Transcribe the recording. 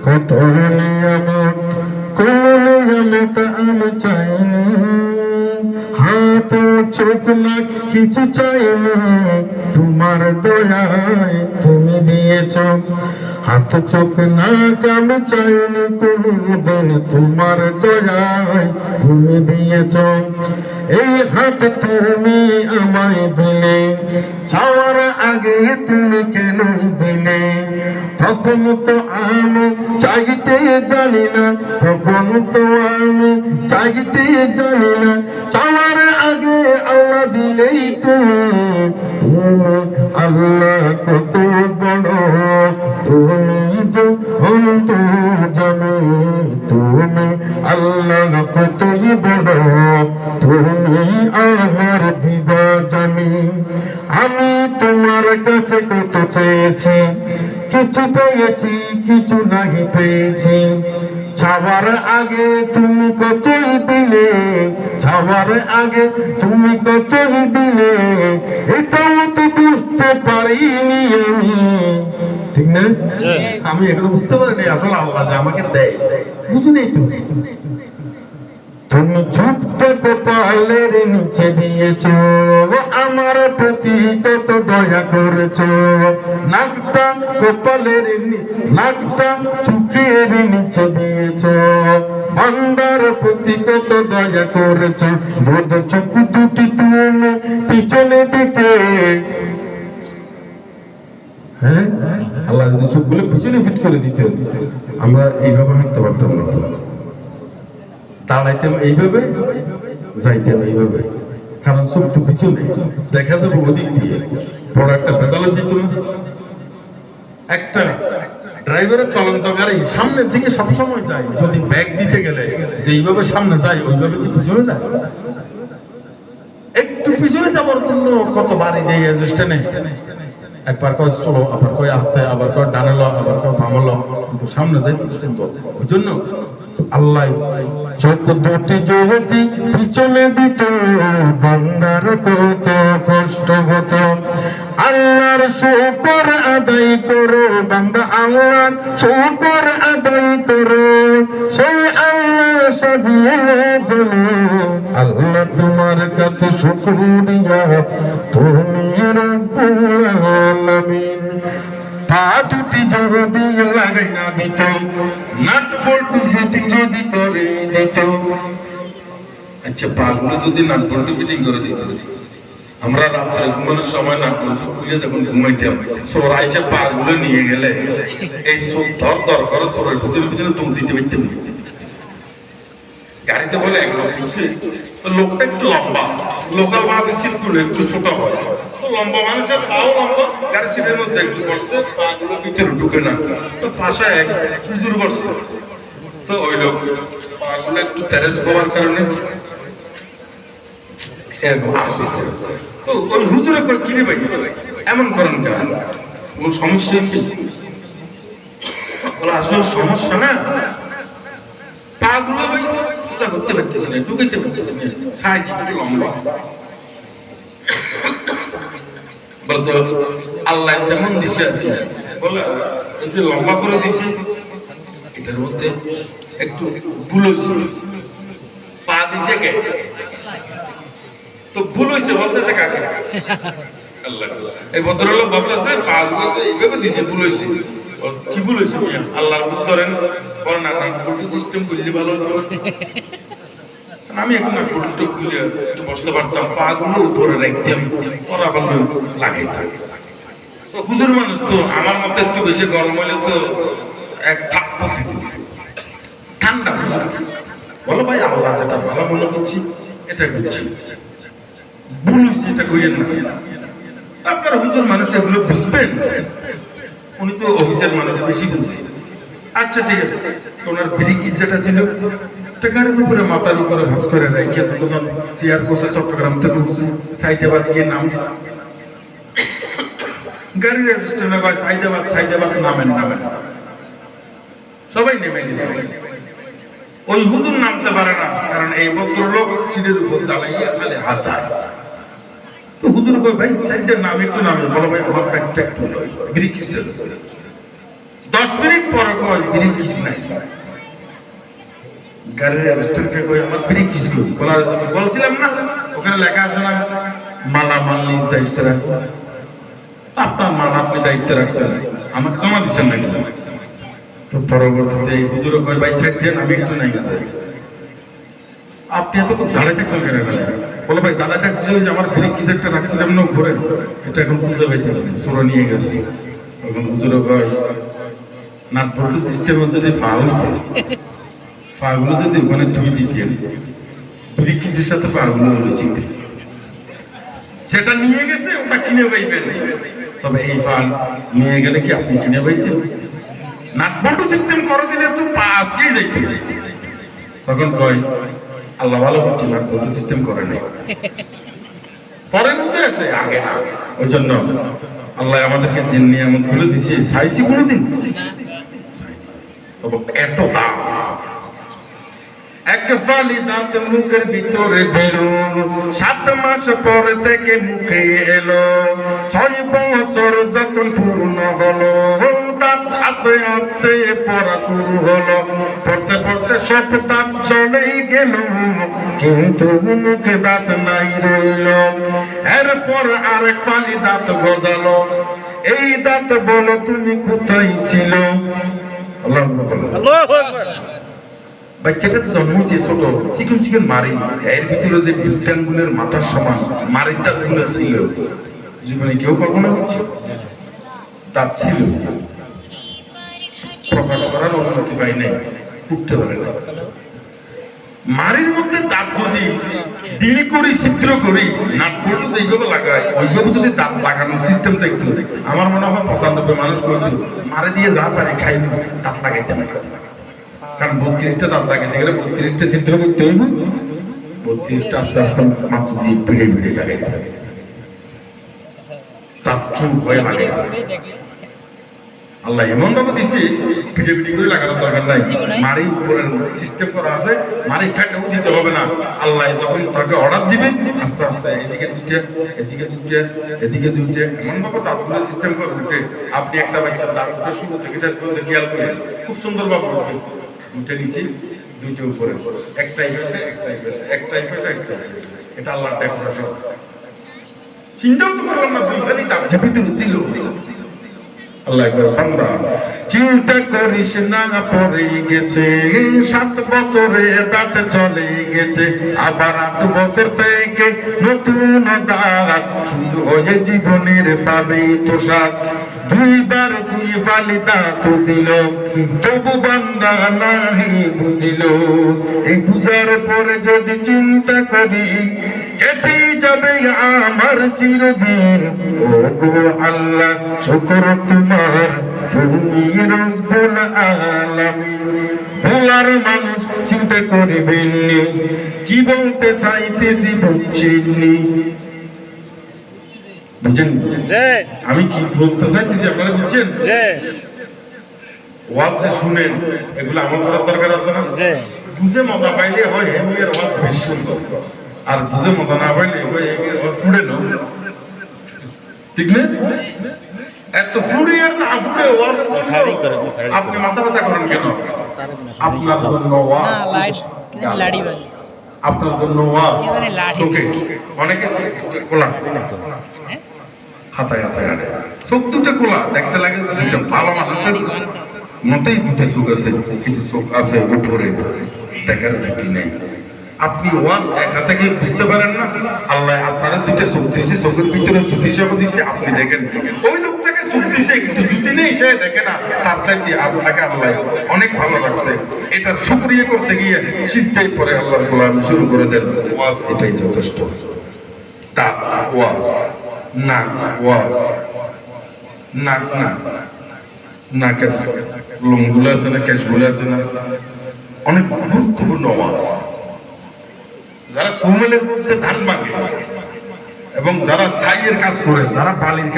কত নিয়ামত, কোন নিয়ামত আমি চাইনি, হাত চোখ না কিছু চাইনি, তোমার দয়ায় তুমি দিয়েছ। হাত চোখ না আমি চাইনি কোনদিন, তোমার দয়ায় তুমি দিয়েছ। এই হাত তুমি আমায় দিলে, চাওয়ার আগে তুমি কেন দিলে? তখন তো আমি চাইতে জানি না, তখন তো আমি চাইতে জানি না, চাওয়ার আগে আল্লাহ দিলেই তুমি। তুমি আল্লাহ কত বড়, তুমি যে জানো, তুমি আল্লাহ কতই বড়, তুমি আমার দিবা জানি। আমি তোমার কাছে কত চেয়েছি, কিছু পেয়েছি কিছু নাহি পেয়েছি। চাওয়ার আগে তুমি কতই দিলে, চাওয়ার আগে তুমি কতই দিলে, এটাও তো বুঝতে পারিনি আমি। ঠিক না? আমি এখনো বুঝতে পারিনি আসলে আল্লাহ যে আমাকে দেয়, বুঝি নেই তুমি। তুমি ছোট্ট কপালের নিচে দিয়েছ, আমার প্রতি কত দয়া করেছ। নাকটা কপালের নাকটা চুকের নিচে দিয়েছ, বান্দার প্রতি কত দয়া করেছ। যদি চোখ দুটি তুমি পিছনে দিতে, হ্যাঁ আল্লাহ যদি চোখগুলো পিছনে ফিট করে দিতে, আমরা এইভাবে হাঁটতে পারতাম না, দাঁড়াইতাম এইভাবে, যাইতাম এইভাবে, কারণ চোখ তো পিছনে দেখা যাবে ওদিক দিয়ে। বড় একটা ভেজাল যেত না। একটা ড্রাইভারের চলন্ত গাড়ি সামনের দিকে সবসময় যায়, যদি ব্যাগ দিতে গেলে যে এইভাবে সামনে যায়, ওইভাবে কি পিছনে যায়? একটু পিছনে যাবার জন্য কত বাড়ি দিয়ে স্টেশনে, একবার কয় চলো, আবার কয় আসতে, আবার কয় ডানে লো, আবার কয় বামে লো, কিন্তু সামনে যাই সুন্দর। ওই জন্য আল্লাহ চোখ দুটি যদি পিছনে দিত, বান্দার কত কষ্ট হতো। আল্লাহর শুকর আদায় করো বান্দা, আল্লাহর শুকর আদায় করো, সেই আল্লাহ সাজিয়ে চলো। আল্লাহ তোমার কাছে শুকরিয়া, তুমি রব্বুল আলামিন। পা দুটি যদি লাগাই না দিত, নাট বল্টু ফিটিং যদি করে দিত, আচ্ছা পা গুলো যদি নাট বল্টু ফিটিং করে দিত, আমরা রাত্রে ঘুমানোর সময় নাট বল্টু খুলে যখন ঘুমাইতাম, চোর আইসা পা গুলো নিয়ে গেলে এই চোর ধর ধর করে চোরের পিছনে পিছনে তুম দিতে পারতাম। গাড়িতে বলে এক লোক বসে, লোকটা একটু লম্বা, লোকাল বাসের সিটগুলো একটু ছোট হয়, তো লম্বা মানুষের পাও লম্বা, গাড়ি সিটের মধ্যে একটু বসছে, পা গুলো ভিতরে ঢুকে না, তো পাশে এক হুজুর বসছে, তো ওই লোক পা গুলো একটু তেরেস হওয়ার কারণে এরকম আফসোস করে। তো ওই হুজুরে কয় কিরে ভাই এমন করেন কেন, কোন সমস্যা হয়েছে? বলে আসলে সমস্যা না, পা গুলো ভাই সোজা করতে পারতেছি না, ঢুকাইতে পারতেছি না, সাইজ একটু লম্বা। বলে তো আল্লাহ যেমন দিছে আর কি, বলে এই যে লম্বা করে দিছে, এটার মধ্যে একটু ভুল হয়েছে, পা দিছে কে? তো ভুল হয়েছে বলতেছে কাকে? আল্লাহ। এই ভদ্রলোক বলতেছে পা গুলো তো এইভাবে দিছে, ভুল হয়েছে। কি ভুল হয়েছে? আল্লাহর ভুল ধরেন, বলেন না সিস্টেম করলে ভালো হতো। আমি এখন নাটবল্টু খুলে একটু বসতে পারতাম, পা গুলো উপরে রাখতাম, ওরা ভালো লাগাইতাম। তো হুজুর মানুষ তো আমার মতো একটু বেশি গরম হলে তো এক থাপ্পা দিত, ঠান্ডা বলো ভাই আল্লাহ যেটা ভালো মনে করছি এটা করছি, ভুল হয়েছে এটা কইেন না। আপনার হুজুর মানুষ এগুলো বুঝবেন, উনি তো অফিসের মানুষ বেশি বুঝে। আচ্ছা ঠিক আছে, ওনার ব্রিজ যেটা ছিল টাকার উপরে মাথার উপরে ভাস করে রেখে তখন চেয়ার করছে, চট্টগ্রাম থেকে উঠছি, সাইদাবাদ গিয়ে নাম, গাড়ি রেজিস্ট্রেশনে ভাই সাইদাবাদ, সাইদাবাদ নামেন নামেন, সবাই নেমে গেছে। ওই হুজুর নামতে পারে না, কারণ এই ভদ্রলোক সিটের উপর দাঁড়াইয়া খালি হাতায়। তো হুজুর কই ভাই সাইডের নাম একটু নামে, বলো ভাই আমার ব্যাগটা একটু নয় ব্রিজ 10 মিনিট পরে কয় ব্রেক কিস নাই। গাড়ির অ্যাসিস্ট্যান্টকে কই আমার ব্রেক কিস কই, বলছিলাম না ওখানে লেখা আছে না মালামাল নিজ দায়িত্বে রাখো। আপনার মাল আপনি দায়িত্বে রাখছেন, আমাকে জমা দিচ্ছেন নাকি? তো পরবর্তীতে এই হুজুরও কয় ভাই সাইড দেন, আমি একটু নাই গেছে। আপনি এত দাঁড়ায় থাকছেন কেন এখানে? বলে ভাই দাঁড়ায় থাকছি ওই যে আমার ব্রেক কিস একটা রাখছিলাম না উপরে, এটা এখন বুঝতে পাইতেছি না, চোরা নিয়ে গেছি। তখন হুজুরও কয় নাট বল্টু সিস্টেমের যদি ফা হইতে, ফাগুলো যদি ওখানে ধুই দিতেন, ব্রেক কিসের সাথে ফাগুলো হলো জিতে, সেটা নিয়ে গেছে, ওটা কিনে পাইবেন। তবে এই ফাল নিয়ে গেলে কি আপনি কিনে পাইতেন? নাট বল্টু সিস্টেম করে দিলে তো পা আজকেই যাইতে। তখন কয় আল্লাহ ভালো করছে, নাট বল্টু সিস্টেম করে নাই, পরে বুঝে আসে, আগে না। ওই জন্য আল্লাহ আমাদেরকে যে নিয়ামত গুলো দিছে চাইছি কোনোদিন? তবে এত দাম। এক ফালি দাঁত মুখের ভিতরে দিল, 7 মাস পরে থেকে মুখে এলো, 6 বছর যখন পূর্ণ হলো, দাঁত হাতে আসতে পড়া শুরু হলো। পড়তে পড়তে সব দাঁত চলেই গেল, কিন্তু মুখে দাঁত নাই রইল। এরপর আরেক ফালি দাঁত গজালো, এই দাঁত বলো তুমি কোথায় ছিল? আল্লাহু আকবার। বাচ্চাটা তো জন্ম হয়েছে ছোট, চিকন চিকন মারি, এর ভিতরে যে বৃত্তাঙ্গুলের মাথার সমান মারির দাঁতগুলো ছিল, জীবনে কেউ কল্পনা করছে? দাঁত ছিল, প্রকাশ করার অনুমতি পাই নাই, উঠতে পারে না। মারির মধ্যে দাঁত যদি ডিল করি, ছিদ্র করি, নাট বল্টু এইভাবে লাগায়, ওইভাবে যদি দাঁত লাগানোর সিস্টেম দেখতে, আমার মনে হয় 95 মানুষ করতো মারে দিয়ে যা পারে খাই, দাঁত লাগাইতে না। কারণ 32টা দাঁত লাগাইতে গেলে 32টা ছিদ্র করতে হইব, 32টা আস্তে আস্তে মাত্র দিয়ে পিড়ে পিড়ে লাগাইতে হবে, দাঁত চুল হয়ে লাগাইতে হবে। আল্লাহ এমন ভাবে দিছে পিঠে পিঠে করে লাগানোর দরকার নাই, মারি উপরের সিস্টেম করা আছে, মারি ফ্যাটেও দিতে হবে না। আল্লাহ যখন তাকে অর্ডার দিবে আস্তে আস্তে এদিকে দুইটা, এদিকে দুইটা, এদিকে দুইটা, এমন ভাবে দাঁতগুলো সিস্টেম করে দুটে। আপনি একটা বাচ্চার দাঁতটা শুরু থেকে শেষ পর্যন্ত খেয়াল করেন, খুব সুন্দর ভাবে উঠবে, দুটো নিচে দুইটা উপরে, একটাই পেটে একটাই পেটে, একটাই পেটে একটাই পেটে। এটা আল্লাহর ডেকোরেশন। চিন্তাও তো করলাম না, দুই ফালি দাঁত ভিতরে ছিল। আল্লাহ কয় বান্দা চিন্তা করিস না, পড়ে গেছে 7 বছরে দাঁত চলে গেছে, আবার 8 বছর থেকে নতুন দাঁত শুরু হয়ে জীবনের পাবে তো স্বাদ। 2 বার 2 ফালি দাঁত দিল, তবু বান্দা নাহি বুঝিল। এই বুঝার পরে যদি চিন্তা করি, কেটে যাবে আমার চিরদিন। ও গো আল্লাহ শুকর তোমার, তুমি রব্বুল আলামিন। ভোলার মানুষ চিন্তা করিবেন, কি বলতে চাইতেছি বুঝছেননি? বুঝছেন আমি কি বলতে চাইতেছি? আপনারা বুঝছেন? ওয়াজ যে শুনেন, এগুলো আমার করার দরকার আছে না? বুঝে মজা পাইলে হয় হেমিয়ার ওয়াজ বেশি সুন্দর, আর বুঝে মজা না পাইলে ওই হেমিয়ার ওয়াজ ফুড়ে না, ঠিক না? এত ফুড়ে আর না ফুড়ে ওয়াজ আপনি মাথা ব্যথা করেন কেন? আপনার জন্য ওয়াজ, আপনার জন্য ওয়াজ চোখে অনেকে খোলা, হাতায় হাতায় হাঁটে, চোখ দুটো খোলা, দেখতে লাগে দুটো ভালো মানুষের মতোই দুটো চোখ আছে, কিছু চোখ আছে উপরে দেখার ছুটি নেই। আপনি ওয়াজ একা থেকে বুঝতে পারেন না, আল্লাহ আপনারা দুটো চোখ দিয়েছে, চোখের ভিতরে জুতি হিসাবে দিয়েছে, আপনি দেখেন। ওই লোকটাকে চোখ দিয়েছে কিন্তু জুতি নেই, সে দেখে না, তার চাইতে আপনাকে আল্লাহ অনেক ভালো লাগছে। এটার শুকরিয়া করতে গিয়ে শীতটাই পরে আল্লাহর গোলাম শুরু করে দেন। ওয়াজ এটাই যথেষ্ট। তা ওয়াজ না, ওয়াজ নাক না, নাকের লোমগুলো আছে না, ক্যাশগুলো আছে না, অনেক গুরুত্বপূর্ণ ওয়াজ। যারা সোমেলের মধ্যে ধান ভাঙে এবং যারা ছাইয়ের কাজ করে, যারা বালির কাজ